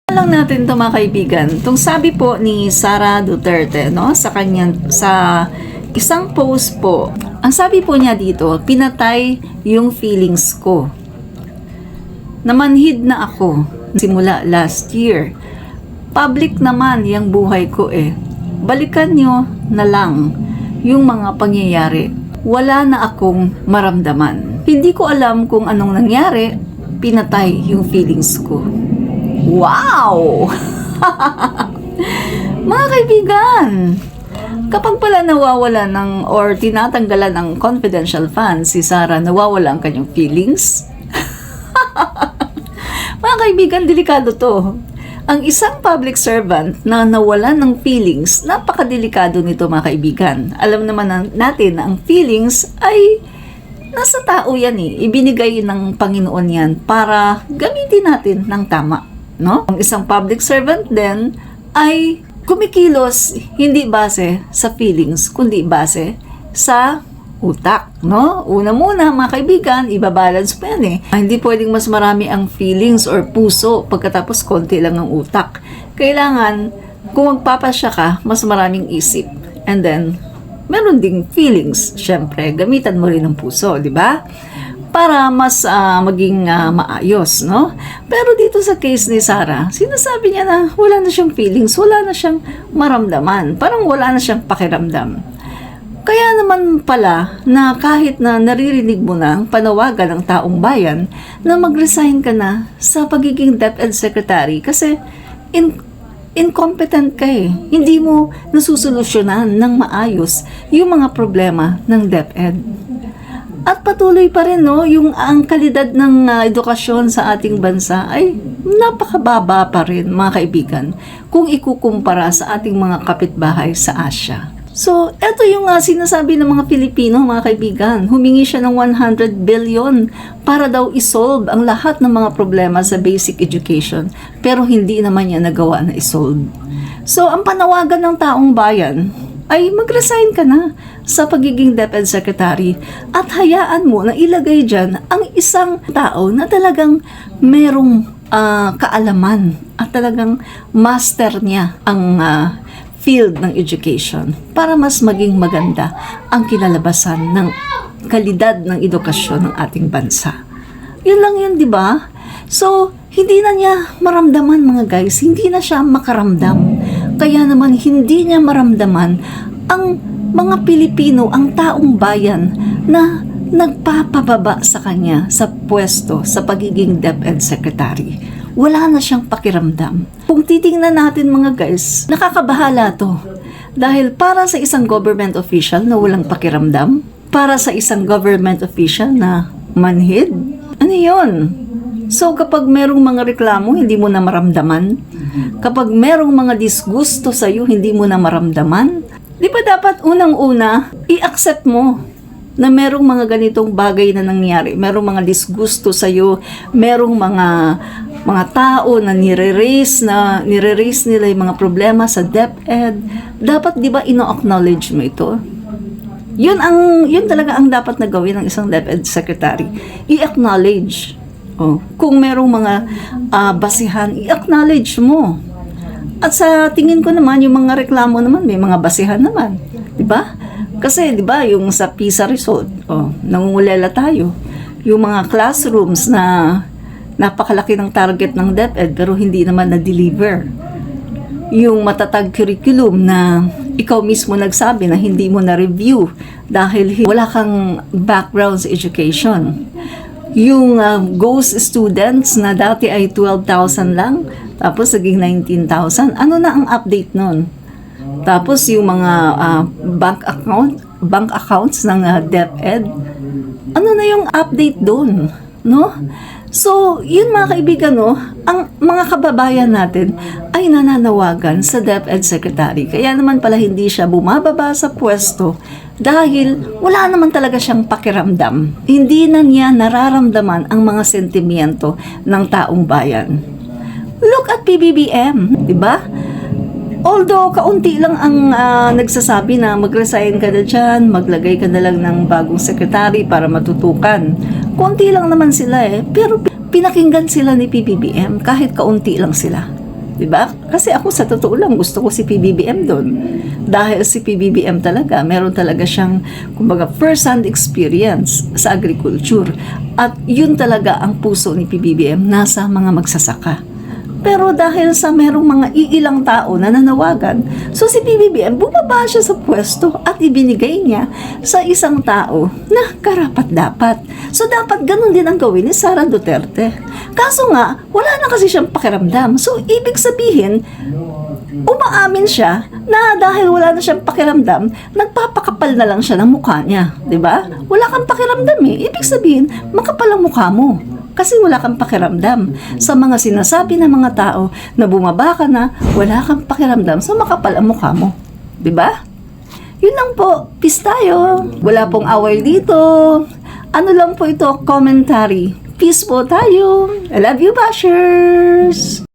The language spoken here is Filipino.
Lang natin ito mga kaibigan. Itong sabi po ni Sara Duterte, no, sa isang post po, ang sabi po niya dito, pinatay yung feelings ko. Namanhid na ako simula last year. Public naman yung buhay ko eh. Balikan nyo na lang yung mga pangyayari. Wala na akong maramdaman. Hindi ko alam kung anong nangyari, pinatay yung feelings ko. Wow! Mga kaibigan, kapag pala nawawala ng or tinatanggalan ng confidential funds si Sara, nawawala ang kanyang feelings. Mga kaibigan, delikado to. Ang isang public servant na nawalan ng feelings, napakadelikado nito mga kaibigan. Alam naman natin na ang feelings ay nasa tao yan eh. Ibinigay ng Panginoon yan para gamitin natin ng tama. No? Ang isang public servant din ay kumikilos hindi base sa feelings, kundi base sa utak, no? Una muna, mga kaibigan, ibabalance pa yan eh. Hindi pwedeng mas marami ang feelings or puso pagkatapos konti lang ang utak. Kailangan, kung magpapasya ka, mas maraming isip. And then, meron ding feelings. Siyempre, gamitan mo rin ang puso, di ba? Para mas maging maayos, no? Pero dito sa case ni Sara, sinasabi niya na wala na siyang feelings, wala na siyang maramdaman, parang wala na siyang pakiramdam. Kaya naman pala na kahit na naririnig mo na ang panawagan ng taong bayan na mag-resign ka na sa pagiging DepEd Secretary kasi incompetent ka eh. Hindi mo nasusolusyonan ng maayos yung mga problema ng DepEd. At patuloy pa rin no, yung ang kalidad ng edukasyon sa ating bansa ay napakababa pa rin mga kaibigan kung ikukumpara sa ating mga kapitbahay sa Asia. So, eto yung sinasabi ng mga Pilipino, mga kaibigan. Humingi siya ng 100 billion para daw isolve ang lahat ng mga problema sa basic education. Pero hindi naman niya nagawa na isolve. So, ang panawagan ng taong bayan ay mag-resign ka na sa pagiging DepEd Secretary at hayaan mo na ilagay dyan ang isang tao na talagang merong kaalaman at talagang master niya ang field ng education para mas maging maganda ang kinalabasan ng kalidad ng edukasyon ng ating bansa. Yun lang yun, di ba? So, hindi na niya maramdaman mga guys, hindi na siya makaramdam. Kaya naman hindi niya maramdaman ang mga Pilipino, ang taong bayan na nagpapababa sa kanya sa pwesto sa pagiging DepEd Secretary. Wala na siyang pakiramdam. Kung titingnan natin mga guys, nakakabahala to. Dahil para sa isang government official na walang pakiramdam, para sa isang government official na manhid, ano yun? So kapag merong mga reklamo, hindi mo na maramdaman. Kapag merong mga disgusto sa'yo, hindi mo na maramdaman. Di ba dapat unang-una, i-accept mo na merong mga ganitong bagay na nangyari. Merong mga disgusto sa'yo, merong mga tao na nire-raise nila yung mga problema sa DepEd. Dapat di ba ino-acknowledge mo ito? Yun talaga ang dapat na gawin ng isang DepEd Secretary. I-acknowledge. Kung merong mga basihan, i-acknowledge mo. At sa tingin ko naman, yung mga reklamo naman, may mga basihan naman. Diba? Kasi, diba, yung sa PISA result, nangungulela tayo. Yung mga classrooms na napakalaki ng target ng DepEd, pero hindi naman na-deliver. Yung matatag curriculum na ikaw mismo nagsabi na hindi mo na-review dahil wala kang background sa education. Yung ghost students na dati ay 12,000 lang, tapos naging 19,000. Ano na ang update nun? Tapos yung mga bank accounts ng DepEd, ano na yung update doon? No? So, yun mga kaibigan, no? Ang mga kababayan natin ay nananawagan sa DepEd Secretary. Kaya naman pala hindi siya bumababa sa pwesto dahil wala naman talaga siyang pakiramdam. Hindi na niya nararamdaman ang mga sentimiento ng taong bayan. Look at PBBM, di ba? Although, kaunti lang ang nagsasabi na mag-resign ka na dyan, maglagay ka na lang ng bagong secretary para matutukan. Kaunti lang naman sila eh. Pero pinakinggan sila ni PBBM kahit kaunti lang sila. Diba? Kasi ako sa totoo lang, gusto ko si PBBM doon. Dahil si PBBM talaga, meron talaga siyang, kumbaga, first-hand experience sa agriculture. At yun talaga ang puso ni PBBM, nasa mga magsasaka. Pero dahil sa merong mga iilang tao na nanawagan, so si PBBM bumaba siya sa pwesto at ibinigay niya sa isang tao na karapat-dapat. So dapat ganun din ang gawin ni Sara Duterte. Kaso nga, wala na kasi siyang pakiramdam. So ibig sabihin, umaamin siya na dahil wala na siyang pakiramdam, nagpapakapal na lang siya ng mukha niya. 'Di ba? Wala kang pakiramdam eh. Ibig sabihin, makapal ang mukha mo. Kasi wala kang pakiramdam sa mga sinasabi ng mga tao na bumaba ka na, wala kang pakiramdam sa makapal ang mukha mo. 'Di ba? Yun lang po. Peace tayo. Wala pong away dito. Ano lang po ito, commentary. Peace po tayo. I love you, bashers!